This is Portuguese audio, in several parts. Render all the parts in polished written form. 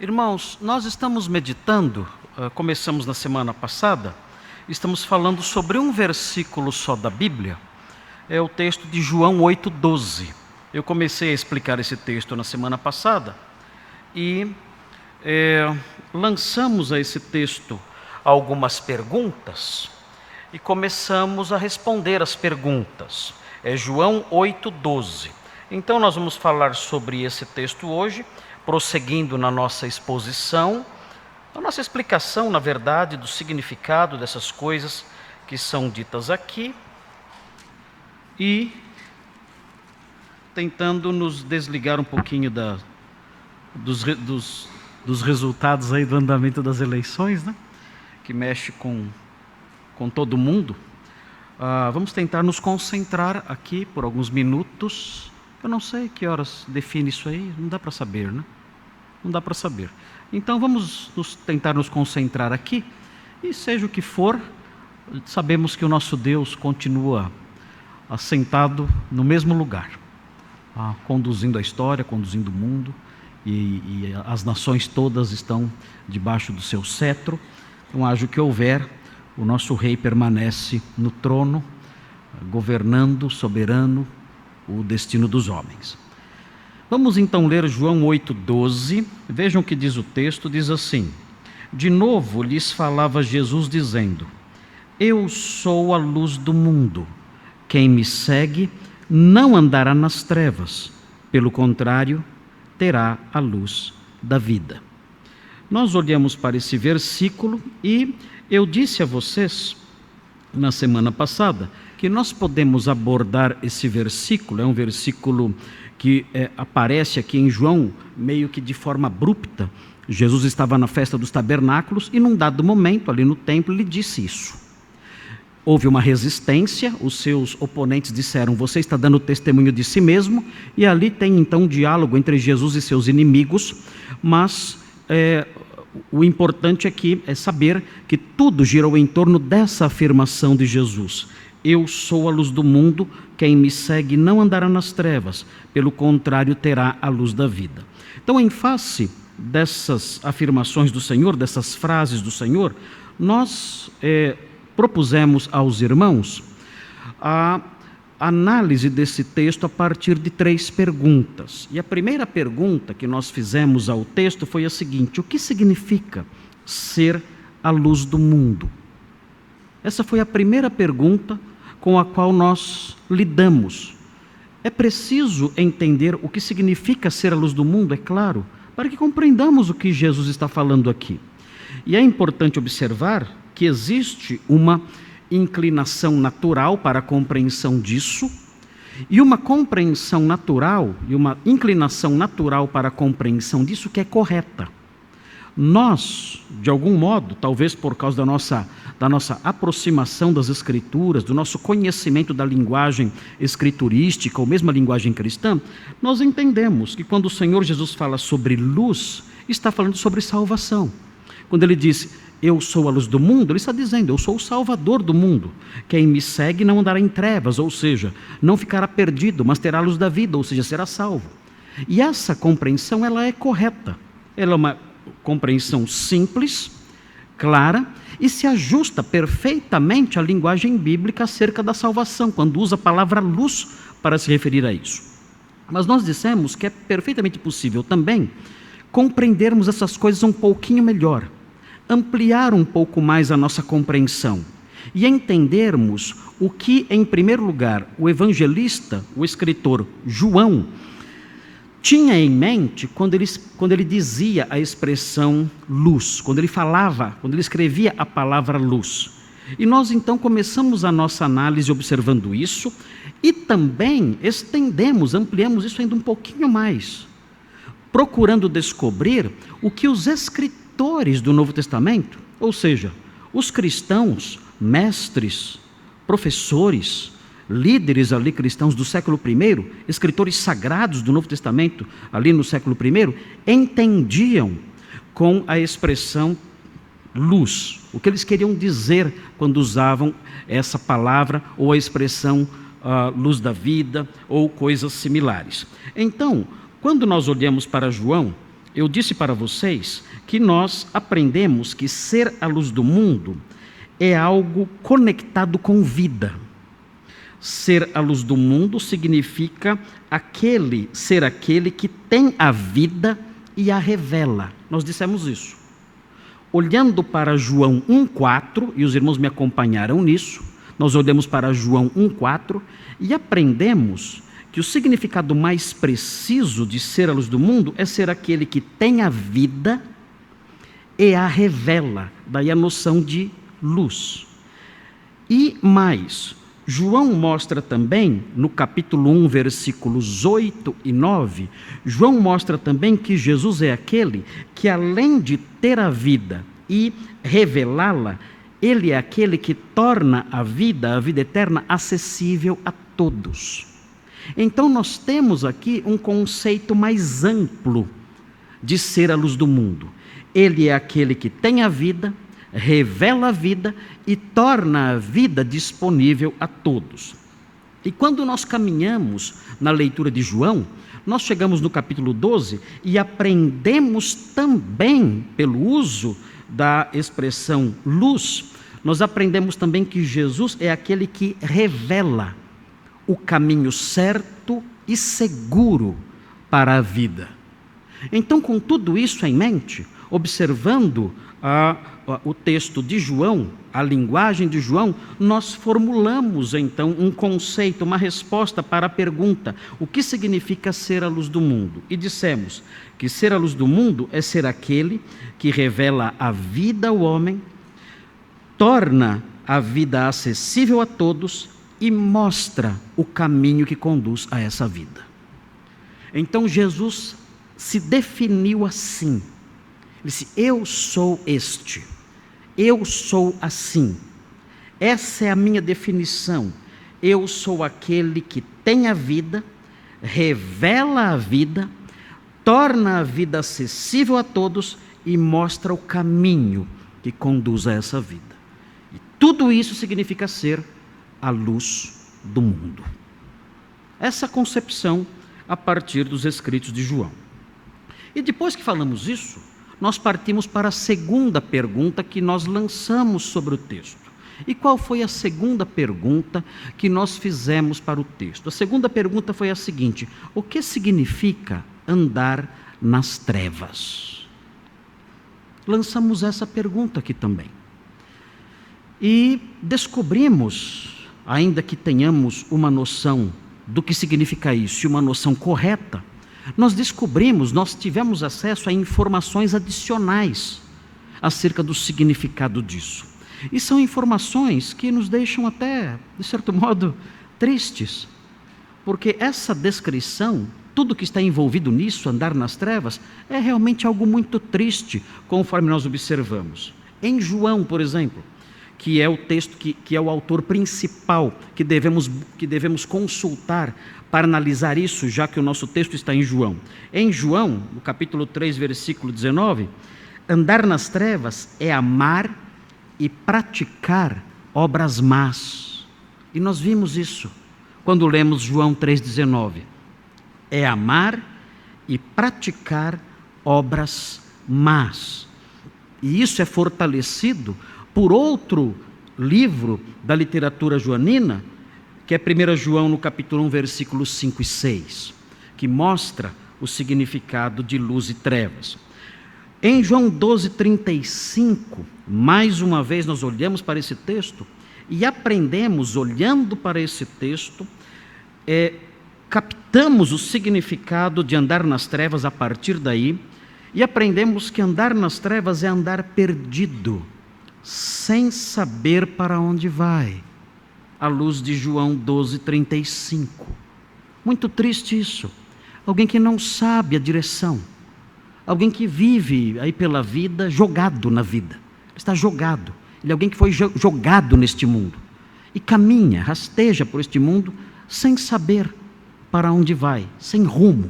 Irmãos, nós estamos meditando, começamos na semana passada, estamos falando sobre um versículo só da Bíblia, é o texto de João 8,12. Eu comecei a explicar esse texto na semana passada e lançamos a esse texto algumas perguntas e começamos a responder as perguntas. É João 8,12. Então nós vamos falar sobre esse texto hoje, prosseguindo na nossa exposição, a nossa explicação, na verdade, do significado dessas coisas que são ditas aqui e tentando nos desligar um pouquinho dos resultados aí do andamento das eleições, né? Que mexe com todo mundo. Vamos tentar nos concentrar aqui por alguns minutos. Eu não sei que horas define isso aí, não dá para saber, né? Não dá para saber. Então vamos tentar nos concentrar aqui e seja o que for, sabemos que o nosso Deus continua assentado no mesmo lugar, conduzindo a história, conduzindo o mundo e as nações todas estão debaixo do seu cetro. Então haja o que houver, o nosso rei permanece no trono, governando, soberano, o destino dos homens. Vamos então ler João 8,12. Vejam o que diz o texto, diz assim: de novo lhes falava Jesus dizendo: eu sou a luz do mundo. Quem me segue não andará nas trevas, pelo contrário, terá a luz da vida. Nós olhamos para esse versículo e eu disse a vocês na semana passada que nós podemos abordar esse versículo, é um versículo que aparece aqui em João meio que de forma abrupta. Jesus estava na festa dos tabernáculos e num dado momento ali no templo ele disse isso. Houve uma resistência, os seus oponentes disseram: você está dando testemunho de si mesmo, e ali tem então um diálogo entre Jesus e seus inimigos, mas o importante aqui é saber que tudo girou em torno dessa afirmação de Jesus: eu sou a luz do mundo, quem me segue não andará nas trevas, pelo contrário terá a luz da vida. Então, em face dessas afirmações do Senhor, dessas frases do Senhor, nós propusemos aos irmãos a análise desse texto a partir de 3 perguntas. E a primeira pergunta que nós fizemos ao texto foi a seguinte: o que significa ser a luz do mundo? Essa foi a primeira pergunta com a qual nós lidamos. É preciso entender o que significa ser a luz do mundo, é claro, para que compreendamos o que Jesus está falando aqui. E é importante observar que existe uma inclinação natural para a compreensão disso, e uma compreensão natural, e uma inclinação natural para a compreensão disso que é correta. Nós, de algum modo, talvez por causa da nossa aproximação das Escrituras, do nosso conhecimento da linguagem escriturística, ou mesmo a linguagem cristã, nós entendemos que quando o Senhor Jesus fala sobre luz, está falando sobre salvação. Quando ele diz: eu sou a luz do mundo, ele está dizendo: eu sou o Salvador do mundo. Quem me segue não andará em trevas, ou seja, não ficará perdido, mas terá a luz da vida, ou seja, será salvo. E essa compreensão, ela é correta. Ela é uma compreensão simples, clara, e se ajusta perfeitamente à linguagem bíblica acerca da salvação, quando usa a palavra luz para se referir a isso. Mas nós dissemos que é perfeitamente possível também compreendermos essas coisas um pouquinho melhor, ampliar um pouco mais a nossa compreensão e entendermos o que, em primeiro lugar, o evangelista, o escritor João, tinha em mente quando ele dizia a expressão luz, quando ele escrevia a palavra luz. E nós então começamos a nossa análise observando isso e também ampliamos isso ainda um pouquinho mais, procurando descobrir o que os escritores do Novo Testamento, ou seja, os cristãos, mestres, professores, líderes ali cristãos do século I, escritores sagrados do Novo Testamento ali no século I, entendiam com a expressão luz, o que eles queriam dizer quando usavam essa palavra ou a expressão luz da vida ou coisas similares. Então, quando nós olhamos para João, eu disse para vocês que nós aprendemos que ser a luz do mundo é algo conectado com vida. Ser a luz do mundo significa ser aquele que tem a vida e a revela. Nós dissemos isso. Olhando para João 1,4, e os irmãos me acompanharam nisso, nós olhamos para João 1,4 e aprendemos que o significado mais preciso de ser a luz do mundo é ser aquele que tem a vida e a revela, daí a noção de luz. E mais, João mostra também, no capítulo 1, versículos 8 e 9, João mostra também que Jesus é aquele que, além de ter a vida e revelá-la, ele é aquele que torna a vida eterna, acessível a todos. Então nós temos aqui um conceito mais amplo de ser a luz do mundo. Ele é aquele que tem a vida, revela a vida e torna a vida disponível a todos. E quando nós caminhamos na leitura de João, nós chegamos no capítulo 12 e aprendemos também, pelo uso da expressão luz, nós aprendemos também que Jesus é aquele que revela o caminho certo e seguro para a vida. Então, com tudo isso em mente, observando o texto de João, a linguagem de João, nós formulamos então um conceito, uma resposta para a pergunta: o que significa ser a luz do mundo? E dissemos que ser a luz do mundo é ser aquele que revela a vida ao homem, torna a vida acessível a todos e mostra o caminho que conduz a essa vida. Então Jesus se definiu assim. Ele disse: eu sou este, eu sou assim. Essa é a minha definição. Eu sou aquele que tem a vida, revela a vida, torna a vida acessível a todos e mostra o caminho que conduz a essa vida. E tudo isso significa ser a luz do mundo. Essa concepção a partir dos escritos de João. E depois que falamos isso, nós partimos para a segunda pergunta que nós lançamos sobre o texto. E qual foi a segunda pergunta que nós fizemos para o texto? A segunda pergunta foi a seguinte: o que significa andar nas trevas? Lançamos essa pergunta aqui também. E descobrimos, ainda que tenhamos uma noção do que significa isso, e uma noção correta, nós tivemos acesso a informações adicionais acerca do significado disso. E são informações que nos deixam até, de certo modo, tristes, porque essa descrição, tudo que está envolvido nisso, andar nas trevas, é realmente algo muito triste, conforme nós observamos. Em João, por exemplo, que é o texto que é o autor principal que devemos consultar para analisar isso, já que o nosso texto está em João. Em João, no capítulo 3, versículo 19, andar nas trevas é amar e praticar obras más. E nós vimos isso quando lemos João 3,19. É amar e praticar obras más. E isso é fortalecido por outro livro da literatura joanina, que é 1 João no capítulo 1, versículos 5 e 6, que mostra o significado de luz e trevas. Em João 12,35, mais uma vez nós olhamos para esse texto e aprendemos, olhando para esse texto, captamos o significado de andar nas trevas a partir daí, e aprendemos que andar nas trevas é andar perdido, sem saber para onde vai, à luz de João 12,35. Muito triste isso. Alguém que não sabe a direção, alguém que vive aí pela vida, jogado na vida, está jogado. Ele é alguém que foi jogado neste mundo e caminha, rasteja por este mundo sem saber para onde vai, sem rumo.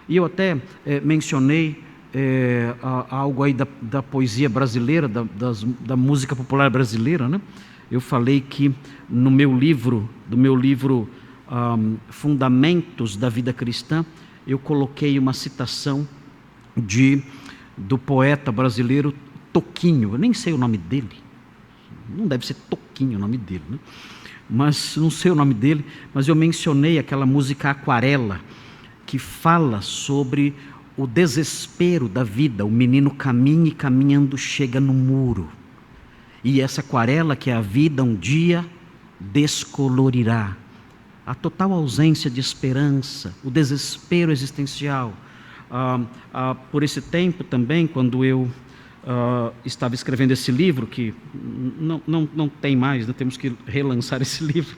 E eu até mencionei algo aí da poesia brasileira, da música popular brasileira, né? Eu falei que no meu livro Fundamentos da Vida Cristã, eu coloquei uma citação do poeta brasileiro Toquinho. Eu nem sei o nome dele, não deve ser Toquinho o nome dele, né? Mas não sei o nome dele, mas eu mencionei aquela música Aquarela, que fala sobre o desespero da vida. O menino caminha e caminhando chega no muro. E essa aquarela, que é a vida, um dia descolorirá. A total ausência de esperança, o desespero existencial. Por esse tempo também, quando eu estava escrevendo esse livro, que não tem mais, né? Temos que relançar esse livro,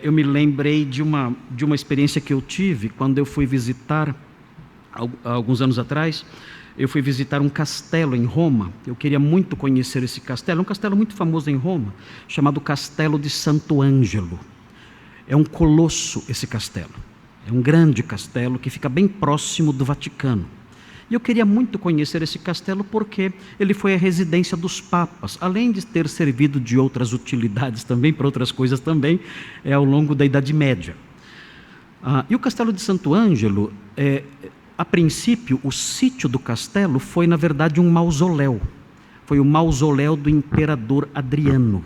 eu me lembrei de uma experiência que eu tive quando eu fui visitar, alguns anos atrás, eu fui visitar um castelo em Roma. Eu queria muito conhecer esse castelo, é um castelo muito famoso em Roma, chamado Castelo de Santo Ângelo. É um colosso esse castelo, é um grande castelo que fica bem próximo do Vaticano. E eu queria muito conhecer esse castelo porque ele foi a residência dos papas, além de ter servido de outras utilidades também, para outras coisas também, ao longo da Idade Média. E o Castelo de Santo Ângelo, a princípio, o sítio do castelo foi, na verdade, um mausoléu. Foi o mausoléu do imperador Adriano.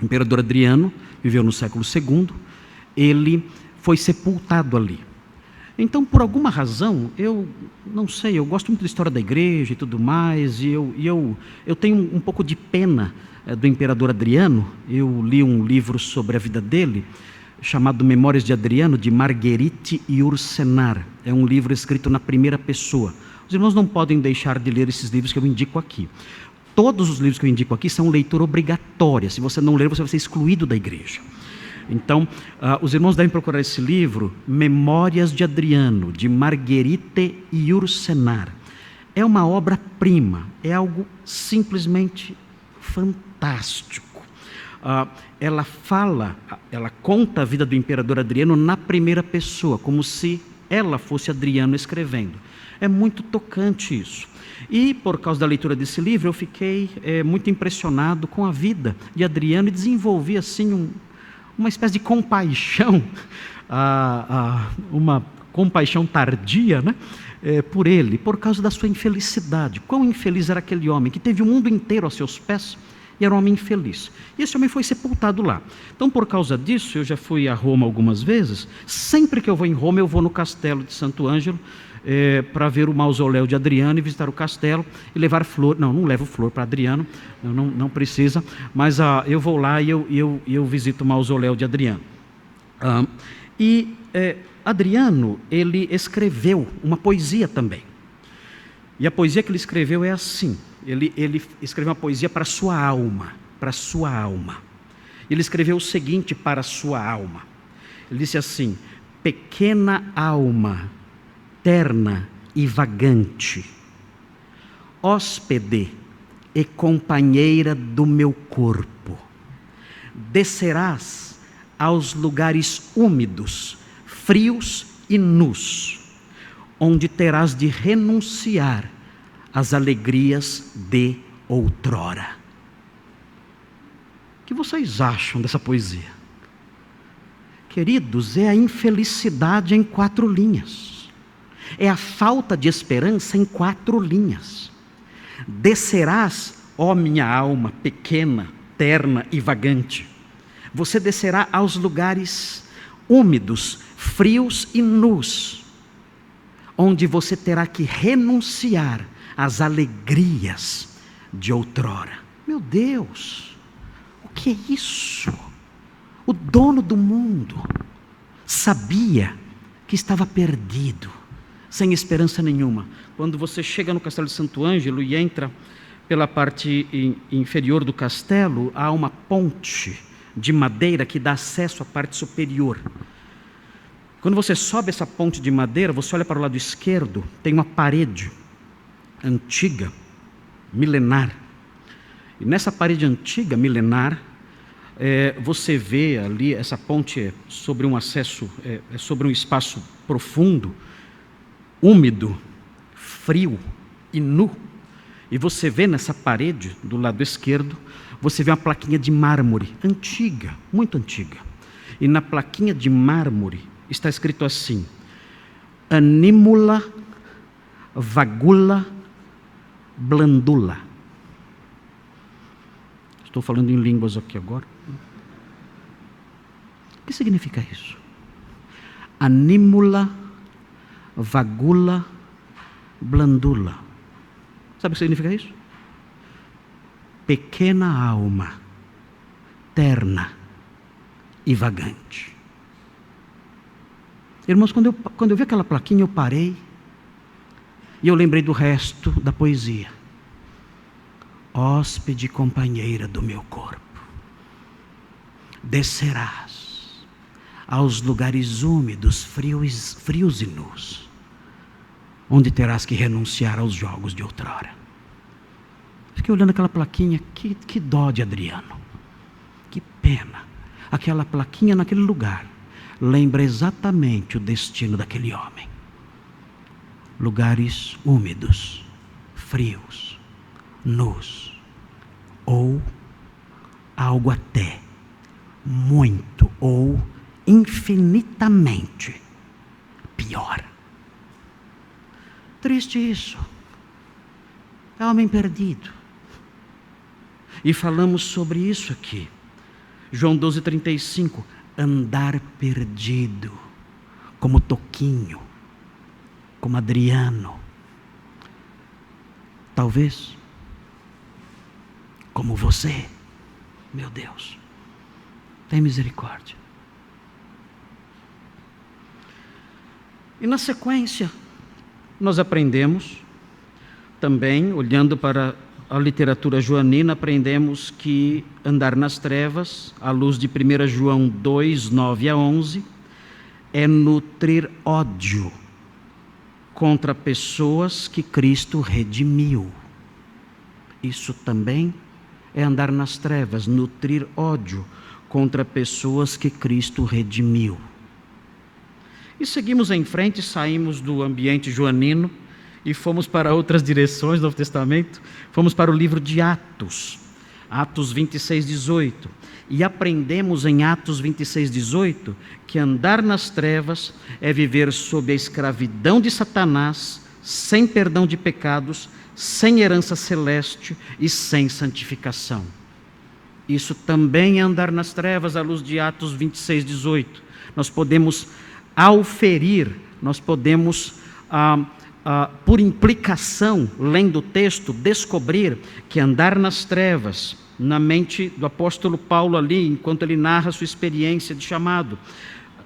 O imperador Adriano viveu no século II, ele foi sepultado ali. Então, por alguma razão, eu não sei, eu gosto muito da história da igreja e tudo mais, e eu tenho um pouco de pena do imperador Adriano. Eu li um livro sobre a vida dele, chamado Memórias de Adriano, de Marguerite Yourcenar. É um livro escrito na primeira pessoa. Os irmãos não podem deixar de ler esses livros que eu indico aqui. Todos os livros que eu indico aqui são leitura obrigatória. Se você não ler, você vai ser excluído da igreja. Então, os irmãos devem procurar esse livro, Memórias de Adriano, de Marguerite Yourcenar. É uma obra-prima, é algo simplesmente fantástico. Ela conta a vida do imperador Adriano na primeira pessoa, como se ela fosse Adriano escrevendo. É muito tocante isso. E por causa da leitura desse livro, eu fiquei muito impressionado com a vida de Adriano e desenvolvi assim uma espécie de compaixão, uma compaixão tardia, né? Por ele, por causa da sua infelicidade. Quão infeliz era aquele homem que teve o mundo inteiro aos seus pés e era um homem infeliz. E esse homem foi sepultado lá. Então, por causa disso, eu já fui a Roma algumas vezes. Sempre que eu vou em Roma, eu vou no Castelo de Santo Ângelo para ver o mausoléu de Adriano e visitar o castelo e levar flor. Não levo flor para Adriano, não precisa, mas eu vou lá e eu visito o mausoléu de Adriano. Adriano, ele escreveu uma poesia também. E a poesia que ele escreveu é assim. Ele escreveu uma poesia para a sua alma, para a sua alma. Ele escreveu o seguinte para a sua alma. Ele disse assim: pequena alma, terna e vagante, hóspede e companheira do meu corpo, descerás aos lugares úmidos, frios e nus, onde terás de renunciar às alegrias de outrora. O que vocês acham dessa poesia? Queridos, é a infelicidade em 4 linhas. É a falta de esperança em 4 linhas. Descerás, ó minha alma pequena, terna e vagante. Você descerá aos lugares úmidos, frios e nus, onde você terá que renunciar às alegrias de outrora. Meu Deus, o que é isso? O dono do mundo sabia que estava perdido, sem esperança nenhuma. Quando você chega no Castelo de Santo Ângelo e entra pela parte inferior do castelo, há uma ponte de madeira que dá acesso à parte superior. Quando você sobe essa ponte de madeira, você olha para o lado esquerdo, tem uma parede antiga, milenar. E nessa parede antiga, milenar, você vê ali, essa ponte sobre um acesso, sobre um espaço profundo, úmido, frio e nu. E você vê nessa parede, do lado esquerdo, você vê uma plaquinha de mármore, antiga, muito antiga. E na plaquinha de mármore está escrito assim: Animula vagula, blandula. Estou falando em línguas aqui agora. O que significa isso? Anímula, vagula, blandula. Sabe o que significa isso? Pequena alma, terna e vagante. Irmãos, quando eu vi aquela plaquinha, eu parei e eu lembrei do resto da poesia. Hóspede companheira do meu corpo, descerás aos lugares úmidos, frios e nus, onde terás que renunciar aos jogos de outrora. Fiquei olhando aquela plaquinha, que dó de Adriano, que pena. Aquela plaquinha naquele lugar lembra exatamente o destino daquele homem. Lugares úmidos, frios, nus, ou algo até muito ou infinitamente pior. Triste isso. É homem perdido. E falamos sobre isso aqui. João 12:35. Andar perdido, como Toquinho, como Adriano. Talvez como você. Meu Deus, tem misericórdia. E na sequência, nós aprendemos também, olhando para a literatura joanina, aprendemos que andar nas trevas, à luz de 1 João 2, 9 a 11, é nutrir ódio contra pessoas que Cristo redimiu. Isso também é andar nas trevas, nutrir ódio contra pessoas que Cristo redimiu. E seguimos em frente, saímos do ambiente joanino e fomos para outras direções do Novo Testamento. Fomos para o livro de Atos, Atos 26, 18. E aprendemos em Atos 26, 18, que andar nas trevas é viver sob a escravidão de Satanás, sem perdão de pecados, sem herança celeste e sem santificação. Isso também é andar nas trevas à luz de Atos 26, 18. Nós podemos auferir, nós podemos, por implicação, lendo o texto, descobrir que andar nas trevas, na mente do apóstolo Paulo ali, enquanto ele narra sua experiência de chamado,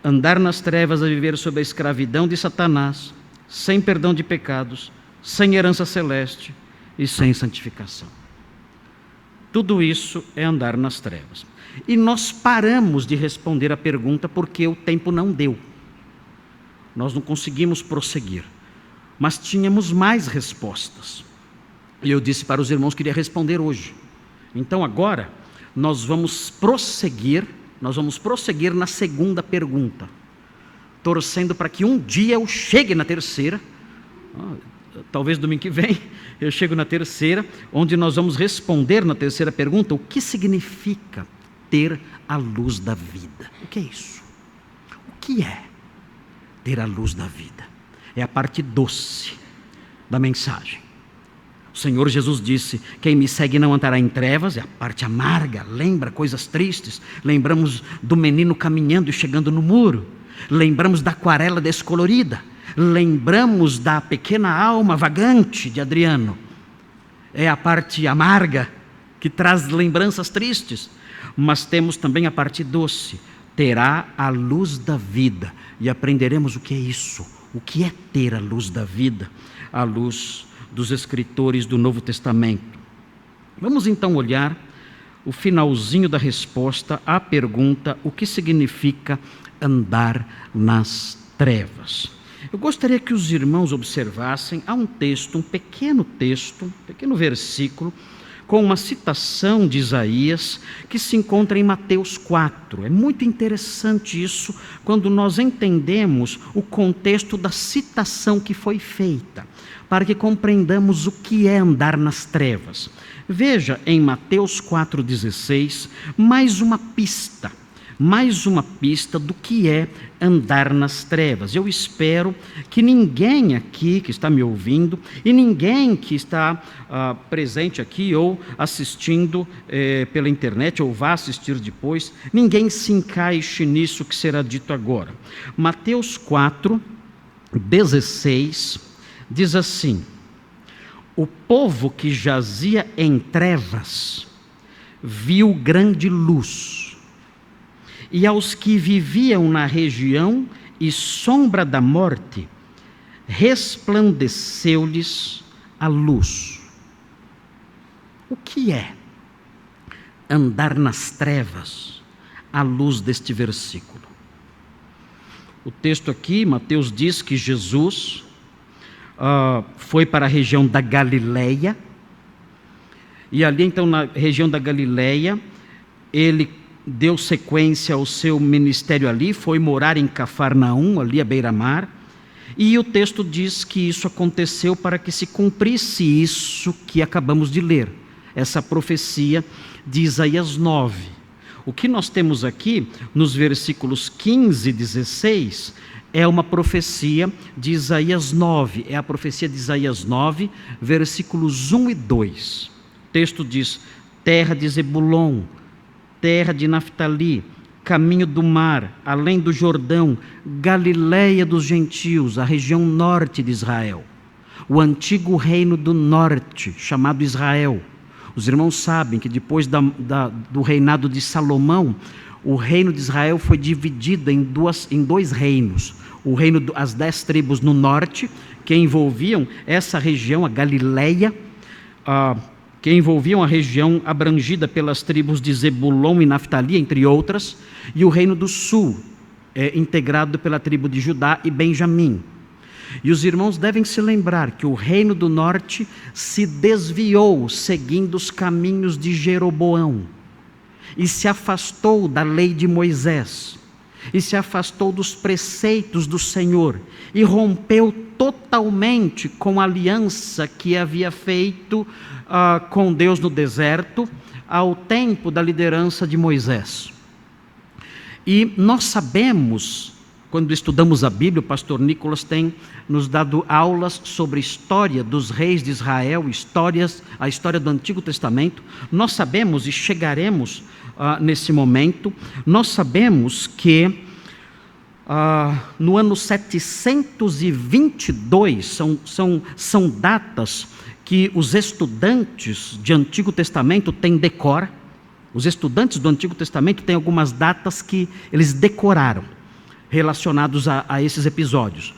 andar nas trevas é viver sob a escravidão de Satanás, sem perdão de pecados, sem herança celeste e sem santificação. Tudo isso é andar nas trevas. E nós paramos de responder a pergunta porque o tempo não deu. Nós não conseguimos prosseguir. Mas tínhamos mais respostas. E eu disse para os irmãos que iria responder hoje. Então agora, nós vamos prosseguir na segunda pergunta. Torcendo para que um dia eu chegue na terceira. Talvez domingo que vem eu chego na terceira, onde nós vamos responder na terceira pergunta o que significa ter a luz da vida. O que é isso? O que é ter a luz da vida? É a parte doce da mensagem. O Senhor Jesus disse: quem me segue não andará em trevas. É a parte amarga, lembra coisas tristes. Lembramos do menino caminhando e chegando no muro. Lembramos da aquarela descolorida. Lembramos da pequena alma vagante de Adriano. É a parte amarga que traz lembranças tristes. Mas temos também a parte doce. Terá a luz da vida. E aprenderemos o que é isso. O que é ter a luz da vida? A luz dos escritores do Novo Testamento. Vamos então olhar o finalzinho da resposta à pergunta: o que significa andar nas trevas? Eu gostaria que os irmãos observassem, há um texto, um pequeno versículo, com uma citação de Isaías, que se encontra em Mateus 4. É muito interessante isso, quando nós entendemos o contexto da citação que foi feita, para que compreendamos o que é andar nas trevas. Veja em Mateus 4,16, mais uma pista mais uma pista do que é andar nas trevas. Eu espero que ninguém aqui que está me ouvindo e ninguém que está presente aqui ou assistindo pela internet ou vá assistir depois, ninguém se encaixe nisso que será dito agora. Mateus 4:16 diz assim: o povo que jazia em trevas viu grande luz, e aos que viviam na região e sombra da morte, resplandeceu-lhes a luz. O que é andar nas trevas à luz deste versículo? O texto aqui, Mateus diz que Jesus foi para a região da Galileia, e ali então na região da Galileia, ele deu sequência ao seu ministério ali, foi morar em Cafarnaum, ali à beira-mar, e o texto diz que isso aconteceu para que se cumprisse isso que acabamos de ler, essa profecia de Isaías 9. O que nós temos aqui, nos versículos 15 e 16, é uma profecia de Isaías 9, é a profecia de Isaías 9, versículos 1 e 2. O texto diz: terra de Zebulon, terra de Naftali, caminho do mar, além do Jordão, Galileia dos gentios, a região norte de Israel, o antigo reino do norte, chamado Israel. Os irmãos sabem que depois do reinado de Salomão, o reino de Israel foi dividido em dois reinos. O reino das 10 tribos no norte, que envolviam essa região, a Galileia, que envolviam a região abrangida pelas tribos de Zebulon e Naftali, entre outras, e o reino do sul, integrado pela tribo de Judá e Benjamim. E os irmãos devem se lembrar que o reino do norte se desviou seguindo os caminhos de Jeroboão, e se afastou da lei de Moisés, e se afastou dos preceitos do Senhor, e rompeu totalmente com a aliança que havia feito com Deus no deserto, ao tempo da liderança de Moisés. E nós sabemos, quando estudamos a Bíblia, o pastor Nicolas tem nos dado aulas sobre a história dos reis de Israel, a história do Antigo Testamento. Nós sabemos, e chegaremos nesse momento, nós sabemos que no ano 722, são datas que os estudantes de Antigo Testamento têm decor. Os estudantes do Antigo Testamento têm algumas datas que eles decoraram, relacionados a esses episódios.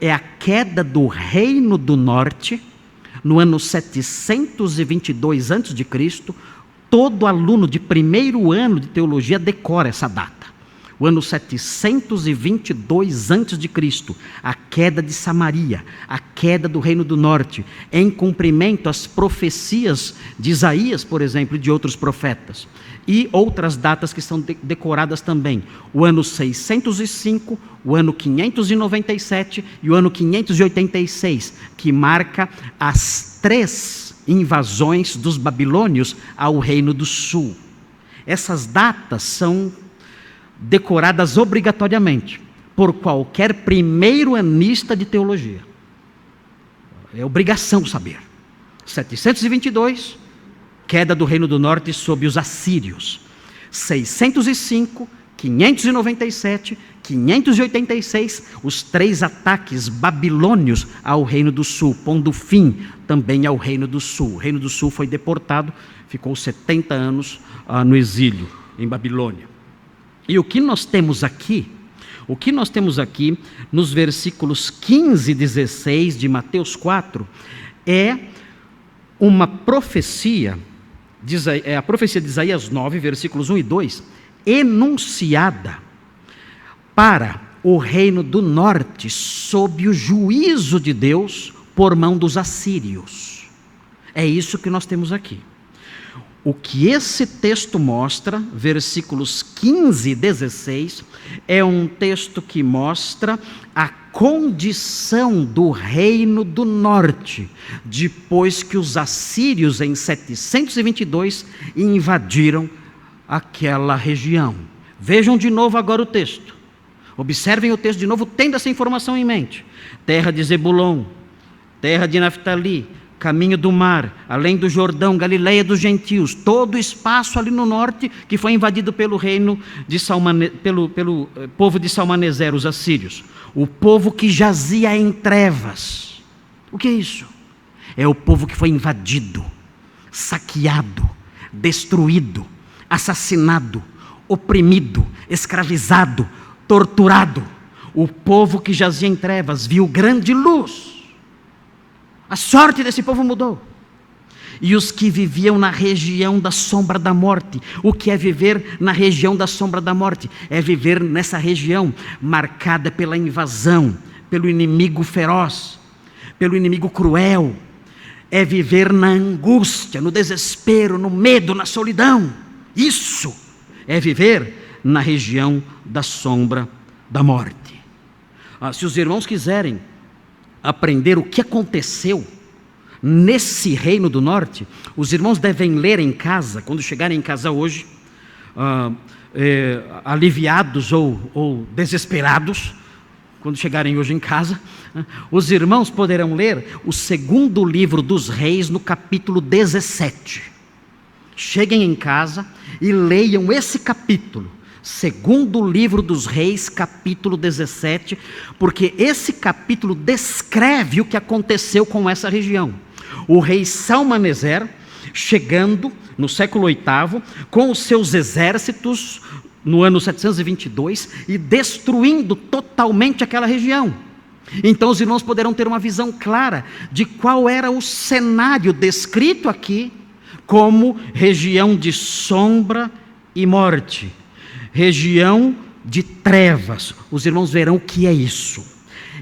É a queda do reino do norte, no ano 722 a.C., todo aluno de primeiro ano de teologia decora essa data. O ano 722 a.C., a queda de Samaria, a queda do reino do norte, em cumprimento às profecias de Isaías, por exemplo, e de outros profetas. E outras datas que são decoradas também: o ano 605, o ano 597 e o ano 586, que marca as 3 invasões dos babilônios ao reino do sul. Essas datas são decoradas obrigatoriamente por qualquer primeiro-anista de teologia. É obrigação saber. 722, queda do reino do norte sob os assírios. 605, 597, 586, os 3 ataques babilônios ao reino do sul, pondo fim também ao reino do sul. O reino do sul foi deportado, ficou 70 anos no exílio em Babilônia. E o que nós temos aqui nos versículos 15 e 16 de Mateus 4, é uma profecia, a profecia de Isaías 9, versículos 1 e 2, enunciada para o reino do norte, sob o juízo de Deus por mão dos assírios. É isso que nós temos aqui. O que esse texto mostra, versículos 15 e 16, é um texto que mostra a condição do reino do norte, depois que os assírios, em 722, invadiram aquela região. Vejam de novo agora o texto. Observem o texto de novo, tendo essa informação em mente. Terra de Zebulon, terra de Naftali, caminho do mar, além do Jordão, Galileia dos gentios, todo o espaço ali no norte que foi invadido pelo reino de pelo povo de Salmaneser, os assírios. O povo que jazia em trevas. O que é isso? É o povo que foi invadido, saqueado, destruído, assassinado, oprimido, escravizado, torturado. O povo que jazia em trevas viu grande luz. A sorte desse povo mudou. E os que viviam na região da sombra da morte. O que é viver na região da sombra da morte? É viver nessa região marcada pela invasão, pelo inimigo feroz, pelo inimigo cruel. É viver na angústia, no desespero, no medo, na solidão. Isso é viver na região da sombra da morte. Se os irmãos quiserem aprender o que aconteceu nesse reino do norte, os irmãos devem ler em casa, quando chegarem em casa hoje, aliviados ou desesperados, quando chegarem hoje em casa, os irmãos poderão ler o 2º livro dos Reis, no capítulo 17. Cheguem em casa e leiam esse capítulo, 2º livro dos Reis, capítulo 17, porque esse capítulo descreve o que aconteceu com essa região. O rei Salmaneser, chegando no século VIII, com os seus exércitos, no ano 722, e destruindo totalmente aquela região. Então os irmãos poderão ter uma visão clara de qual era o cenário descrito aqui como região de sombra e morte, região de trevas. Os irmãos verão o que é isso.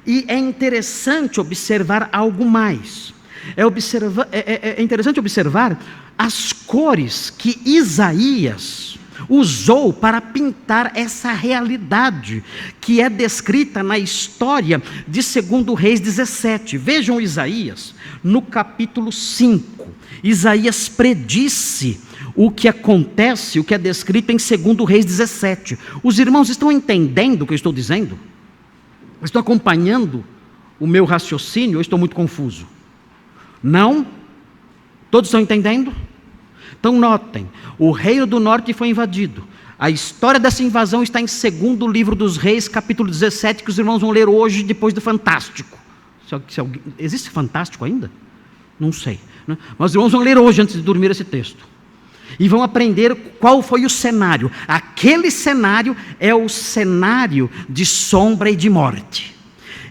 E é interessante observar algo mais. É interessante observar as cores que Isaías usou para pintar essa realidade que é descrita na história de 2 Reis 17. Vejam Isaías, no capítulo 5. Isaías predisse o que acontece, o que é descrito em 2 Reis 17. Os irmãos estão entendendo o que eu estou dizendo? Estão acompanhando o meu raciocínio ou estou muito confuso? Não? Todos estão entendendo? Então notem, o reino do norte foi invadido. A história dessa invasão está em 2º livro dos Reis, capítulo 17, que os irmãos vão ler hoje, depois do Fantástico. Existe Fantástico ainda? Não sei, né? Mas os irmãos vão ler hoje, antes de dormir, esse texto. E vão aprender qual foi o cenário. Aquele cenário é o cenário de sombra e de morte.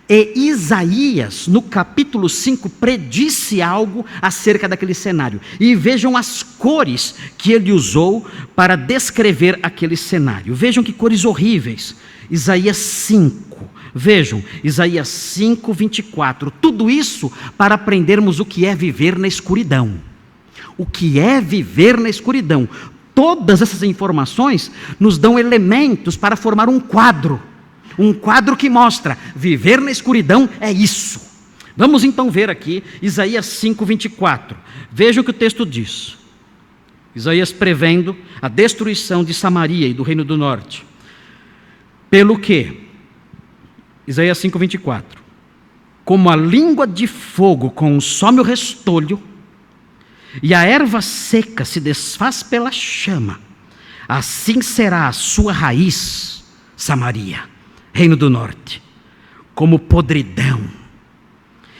E Isaías, no capítulo 5, predisse algo acerca daquele cenário. E vejam as cores que ele usou para descrever aquele cenário. Vejam que cores horríveis. Isaías 5. Vejam, Isaías 5, 24. Tudo isso para aprendermos o que é viver na escuridão. O que é viver na escuridão. Todas essas informações nos dão elementos para formar um quadro. Um quadro que mostra, viver na escuridão é isso. Vamos então ver aqui, Isaías 5, 24. Vejam o que o texto diz. Isaías prevendo a destruição de Samaria e do reino do norte. Pelo que? Isaías 5, 24. Como a língua de fogo consome o restolho, e a erva seca se desfaz pela chama, assim será a sua raiz, Samaria, reino do norte, como podridão,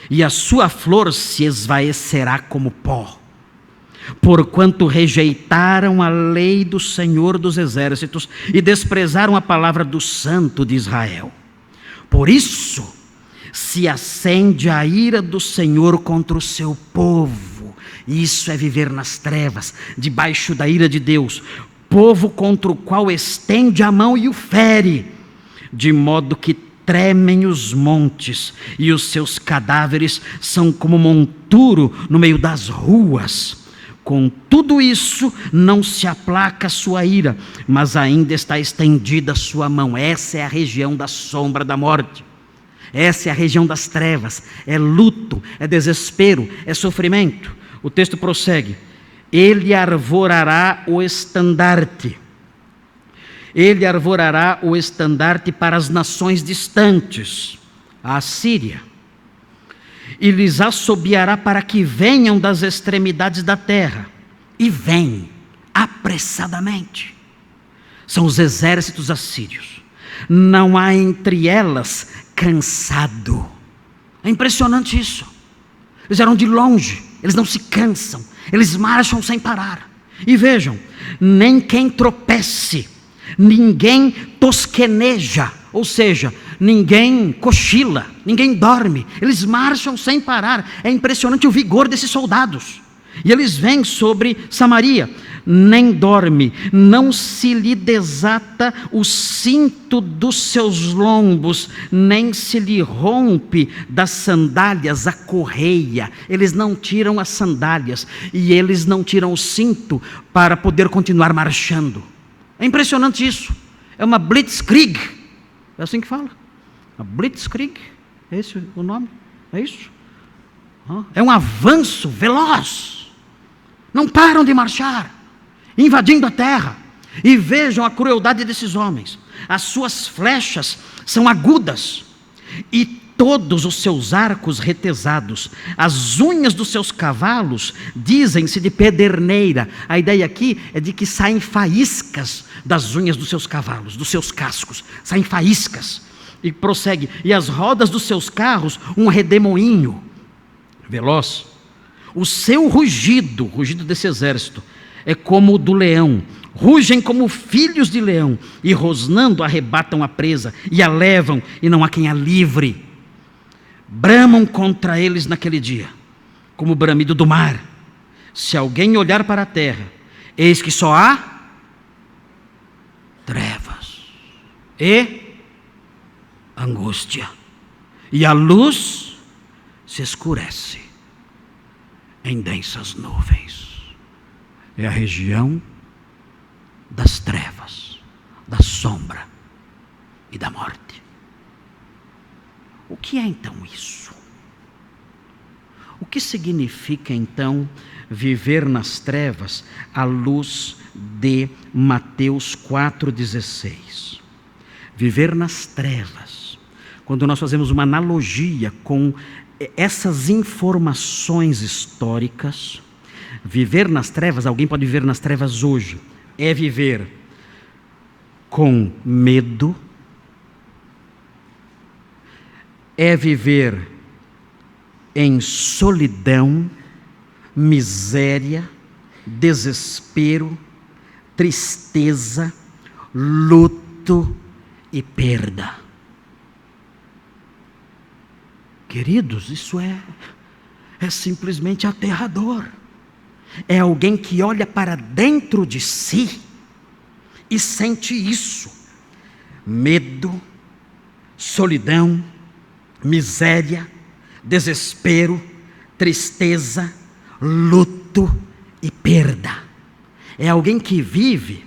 e a sua flor se esvaecerá como pó, porquanto rejeitaram a lei do Senhor dos exércitos e desprezaram a palavra do Santo de Israel. Por isso se acende a ira do Senhor contra o seu povo. Isso é viver nas trevas, debaixo da ira de Deus, povo contra o qual estende a mão e o fere, de modo que tremem os montes, e os seus cadáveres são como monturo no meio das ruas. Com tudo isso, não se aplaca a sua ira, mas ainda está estendida a sua mão. Essa é a região da sombra da morte. Essa é a região das trevas. É luto, é desespero, é sofrimento. O texto prossegue. Ele arvorará o estandarte Ele arvorará o estandarte para as nações distantes, a Assíria, e lhes assobiará para que venham das extremidades da terra. E vêm apressadamente. São os exércitos assírios. Não há entre elas cansado. É impressionante isso. Eles eram de longe, eles não se cansam, eles marcham sem parar. E vejam, nem quem tropece, ninguém tosqueneja, ou seja, ninguém cochila, ninguém dorme, eles marcham sem parar. É impressionante o vigor desses soldados. E eles vêm sobre Samaria, nem dorme, não se lhe desata o cinto dos seus lombos, nem se lhe rompe das sandálias a correia. Eles não tiram as sandálias e eles não tiram o cinto para poder continuar marchando. É impressionante isso. É uma blitzkrieg, é assim que fala, a blitzkrieg, é esse o nome? É isso? É um avanço veloz, não param de marchar, invadindo a terra. E vejam a crueldade desses homens. As suas flechas são agudas e todos os seus arcos retesados. As unhas dos seus cavalos dizem-se de pederneira. A ideia aqui é de que saem faíscas das unhas dos seus cavalos, dos seus cascos, saem faíscas. E prossegue, e as rodas dos seus carros um redemoinho veloz. O seu rugido, o rugido desse exército, é como o do leão. Rugem como filhos de leão, e rosnando arrebatam a presa, e a levam, e não há quem a livre. Bramam contra eles naquele dia, como o bramido do mar. Se alguém olhar para a terra, eis que só há trevas e angústia, e a luz se escurece em densas nuvens. É a região das trevas, da sombra e da morte. O que é então isso? O que significa então viver nas trevas à luz de Mateus 4,16? Viver nas trevas, quando nós fazemos uma analogia com essas informações históricas, viver nas trevas, alguém pode viver nas trevas hoje, é viver com medo, é viver em solidão, miséria, desespero, tristeza, luto e perda. Queridos, isso é simplesmente aterrador. É alguém que olha para dentro de si e sente isso: medo, solidão, miséria, desespero, tristeza, luto e perda. É alguém que vive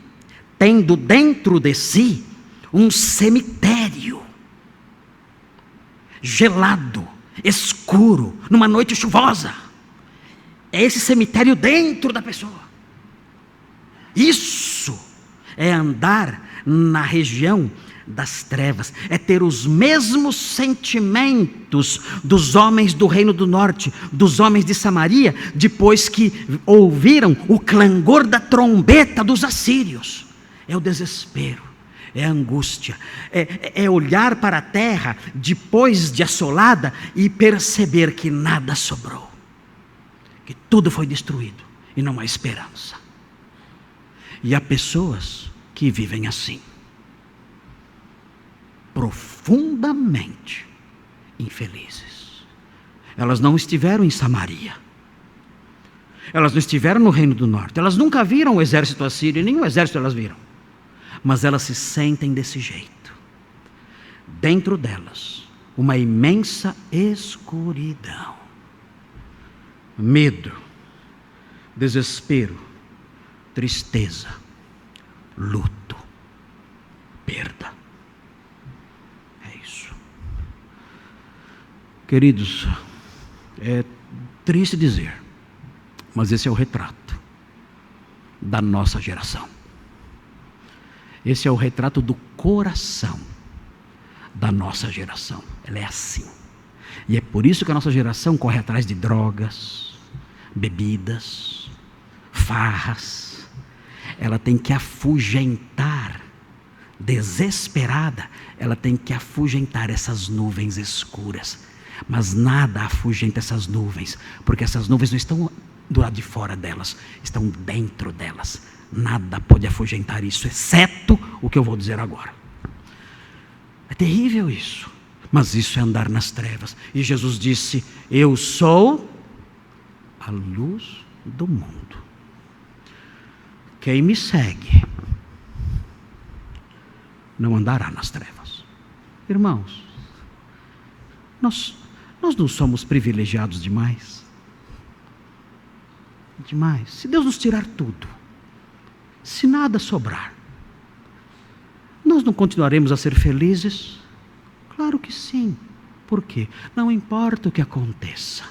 tendo dentro de si um cemitério gelado, escuro, numa noite chuvosa. É esse cemitério dentro da pessoa. Isso é andar na região das trevas, é ter os mesmos sentimentos dos homens do Reino do Norte, dos homens de Samaria, depois que ouviram o clangor da trombeta dos assírios. É o desespero, é a angústia, é olhar para a terra depois de assolada e perceber que nada sobrou, que tudo foi destruído e não há esperança. E há pessoas que vivem assim, profundamente infelizes. Elas não estiveram em Samaria, elas não estiveram no Reino do Norte, elas nunca viram o exército assírio, nenhum exército elas viram, mas elas se sentem desse jeito. Dentro delas, uma imensa escuridão, medo, desespero, tristeza, luto, perda. É isso. Queridos, é triste dizer, mas esse é o retrato da nossa geração. Esse é o retrato do coração da nossa geração. Ela é assim. E é por isso que a nossa geração corre atrás de drogas, bebidas, farras. Ela tem que afugentar, desesperada, ela tem que afugentar essas nuvens escuras. Mas nada afugenta essas nuvens, porque essas nuvens não estão do lado de fora delas, estão dentro delas. Nada pode afugentar isso, exceto o que eu vou dizer agora. É terrível isso, mas isso é andar nas trevas. E Jesus disse: eu sou a luz do mundo. Quem me segue não andará nas trevas. Irmãos, nós não somos privilegiados demais? Demais. Se Deus nos tirar tudo, se nada sobrar, nós não continuaremos a ser felizes? Claro que sim. Por quê? Não importa o que aconteça,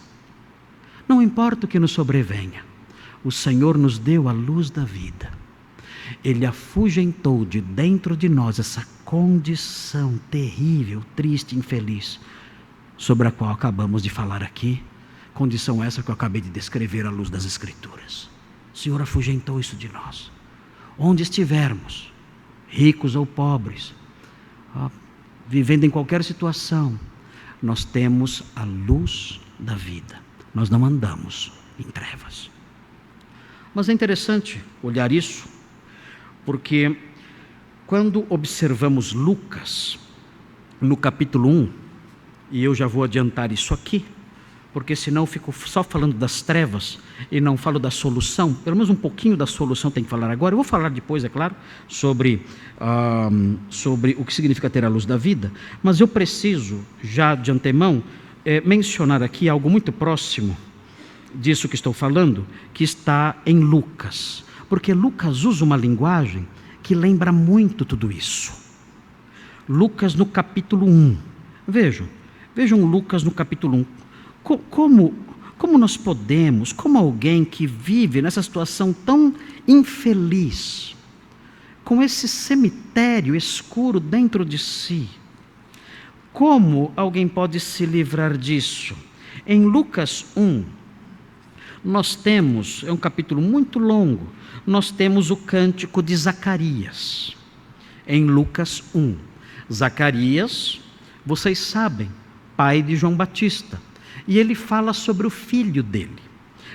não importa o que nos sobrevenha, o Senhor nos deu a luz da vida. Ele afugentou de dentro de nós essa condição terrível, triste, infeliz, sobre a qual acabamos de falar aqui. Condição essa que eu acabei de descrever à luz das Escrituras. O Senhor afugentou isso de nós. Onde estivermos, ricos ou pobres, vivendo em qualquer situação, nós temos a luz da vida. Nós não andamos em trevas. Mas é interessante olhar isso, porque quando observamos Lucas, no capítulo 1, e eu já vou adiantar isso aqui, porque senão eu fico só falando das trevas e não falo da solução. Pelo menos um pouquinho da solução tem que falar agora. Eu vou falar depois, é claro, sobre o que significa ter a luz da vida, mas eu preciso, já de antemão, mencionar aqui algo muito próximo disso que estou falando, que está em Lucas, porque Lucas usa uma linguagem que lembra muito tudo isso. Lucas no capítulo 1, vejam Lucas no capítulo 1, como nós podemos, como alguém que vive nessa situação tão infeliz, com esse cemitério escuro dentro de si, como alguém pode se livrar disso? Em Lucas 1, nós temos, é um capítulo muito longo, nós temos o cântico de Zacarias. Em Lucas 1, Zacarias, vocês sabem, pai de João Batista, e ele fala sobre o filho dele.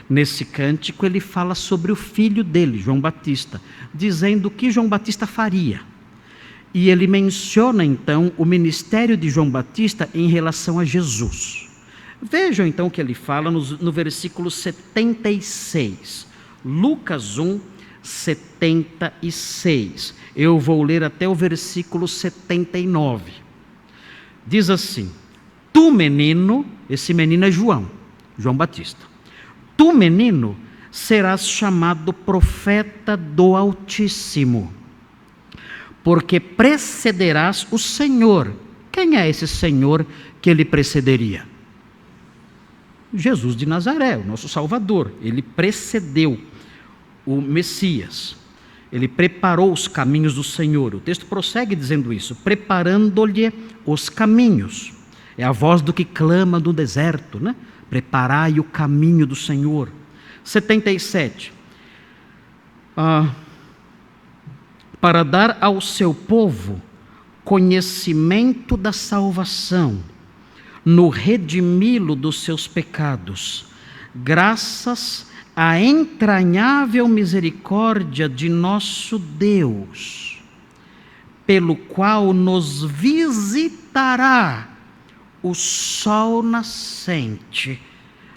Nesse cântico ele fala sobre o filho dele, João Batista, dizendo o que João Batista faria. E ele menciona então o ministério de João Batista em relação a Jesus. Vejam então o que ele fala no versículo 76. Lucas 1, 76. Eu vou ler até o versículo 79. Diz assim: tu, menino, esse menino é João Batista. Tu, menino, serás chamado profeta do Altíssimo, porque precederás o Senhor. Quem é esse Senhor que ele precederia? Jesus de Nazaré, o nosso Salvador. Ele precedeu o Messias. Ele preparou os caminhos do Senhor. O texto prossegue dizendo isso: preparando-lhe os caminhos. É a voz do que clama no deserto, né? Preparai o caminho do Senhor. 77. Para dar ao seu povo conhecimento da salvação, no redimi-lo dos seus pecados, graças à entranhável misericórdia de nosso Deus, pelo qual nos visitará o sol nascente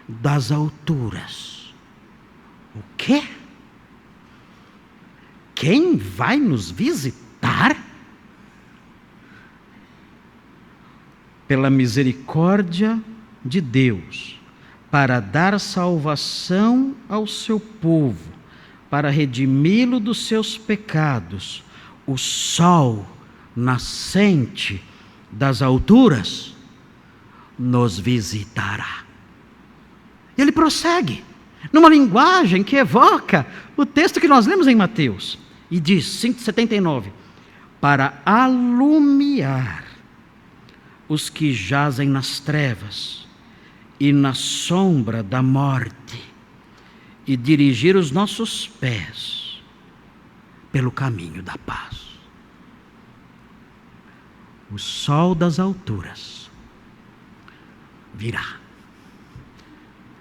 das alturas. O quê? Quem vai nos visitar? Pela misericórdia de Deus, para dar salvação ao seu povo, para redimi-lo dos seus pecados, o sol nascente das alturas nos visitará. Ele prossegue, numa linguagem que evoca o texto que nós lemos em Mateus, e diz, 5:79, para alumiar os que jazem nas trevas e na sombra da morte, e dirigir os nossos pés pelo caminho da paz. O sol das alturas virá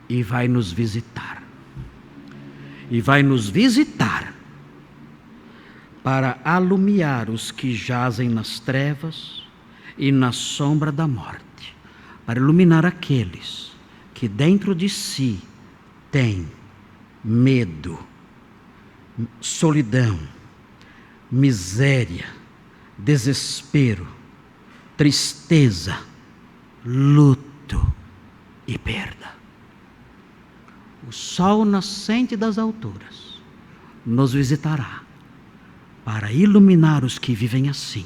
e vai nos visitar. E vai nos visitar para alumiar os que jazem nas trevas e na sombra da morte, para iluminar aqueles que dentro de si têm medo, solidão, miséria, desespero, tristeza, luto e perda. O sol nascente das alturas nos visitará para iluminar os que vivem assim,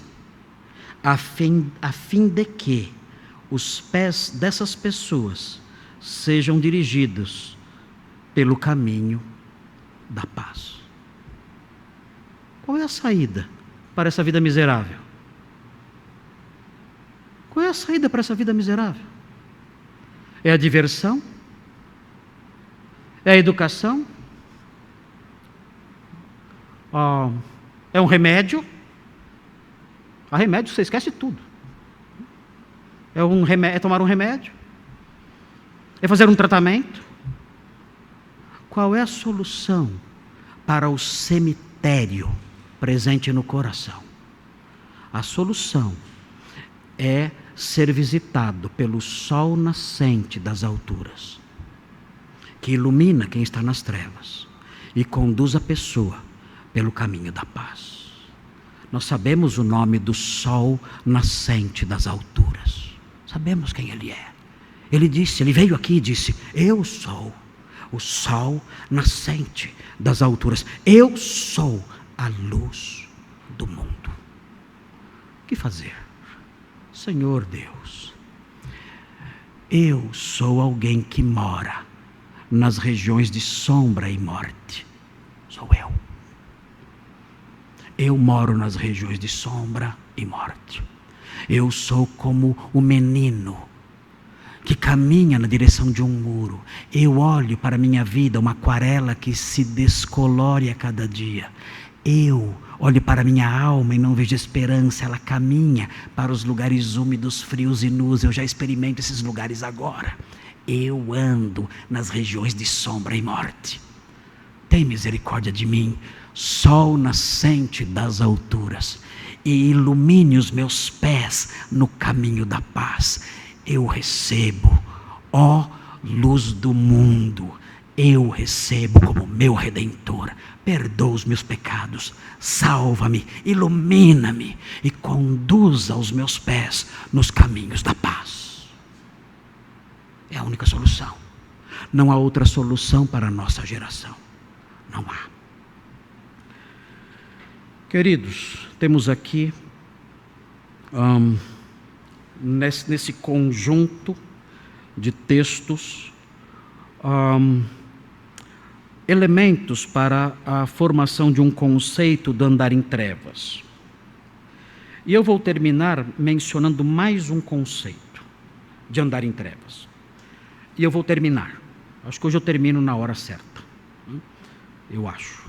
a fim de que os pés dessas pessoas sejam dirigidos pelo caminho da paz. Qual é a saída para essa vida miserável? Qual é a saída para essa vida miserável? É a diversão? É a educação? É um remédio? A remédio você esquece tudo. É tomar um remédio? É fazer um tratamento? Qual é a solução para o cemitério presente no coração? A solução é ser visitado pelo sol nascente das alturas, que ilumina quem está nas trevas e conduz a pessoa pelo caminho da paz. Nós sabemos o nome do sol nascente das alturas. Sabemos quem ele é. Ele veio aqui e disse: eu sou o sol nascente das alturas. Eu sou a luz do mundo. O que fazer? Senhor Deus, eu sou alguém que mora nas regiões de sombra e morte. Sou eu. Eu moro nas regiões de sombra e morte. Eu sou como o menino que caminha na direção de um muro. Eu olho para a minha vida, uma aquarela que se descolore a cada dia. Eu olho para a minha alma e não vejo esperança. Ela caminha para os lugares úmidos, frios e nus. Eu já experimento esses lugares agora. Eu ando nas regiões de sombra e morte. Tem misericórdia de mim, sol nascente das alturas, e ilumine os meus pés no caminho da paz. Eu recebo, ó luz do mundo, eu recebo como meu Redentor. Perdoa os meus pecados, salva-me, ilumina-me e conduza os meus pés nos caminhos da paz. É a única solução. Não há outra solução para a nossa geração. Não há. Queridos, temos aqui nesse conjunto de textos elementos para a formação de um conceito do andar em trevas. E eu vou terminar mencionando mais um conceito de andar em trevas. E eu vou terminar. Acho que hoje eu termino na hora certa. Eu acho.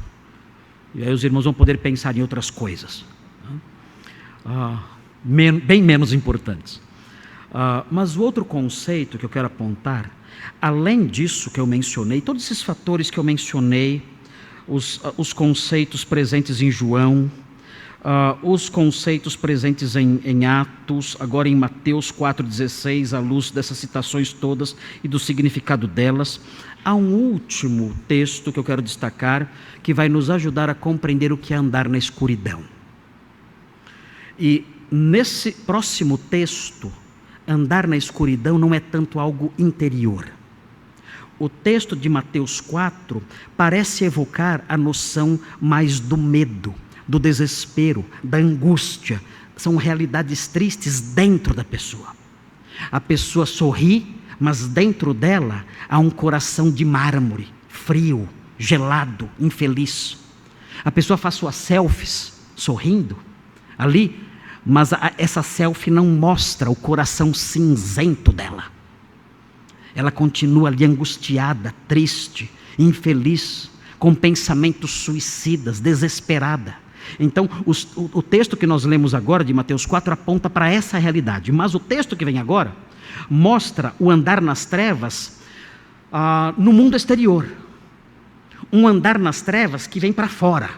E aí os irmãos vão poder pensar em outras coisas. Bem menos importantes. Mas o outro conceito que eu quero apontar, além disso que eu mencionei, todos esses fatores que eu mencionei, os conceitos presentes em João, os conceitos presentes em Atos, agora em Mateus 4,16, à luz dessas citações todas e do significado delas, há um último texto que eu quero destacar, que vai nos ajudar a compreender o que é andar na escuridão. E nesse próximo texto, andar na escuridão não é tanto algo interior. O texto de Mateus 4 parece evocar a noção mais do medo, do desespero, da angústia. São realidades tristes dentro da pessoa. A pessoa sorri, mas dentro dela há um coração de mármore, frio, gelado, infeliz. A pessoa faz suas selfies sorrindo, ali, mas essa selfie não mostra o coração cinzento dela. Ela continua ali angustiada, triste, infeliz, com pensamentos suicidas, desesperada. Então, o texto que nós lemos agora, de Mateus 4, aponta para essa realidade. Mas o texto que vem agora mostra o andar nas trevas no mundo exterior. Um andar nas trevas que vem para fora.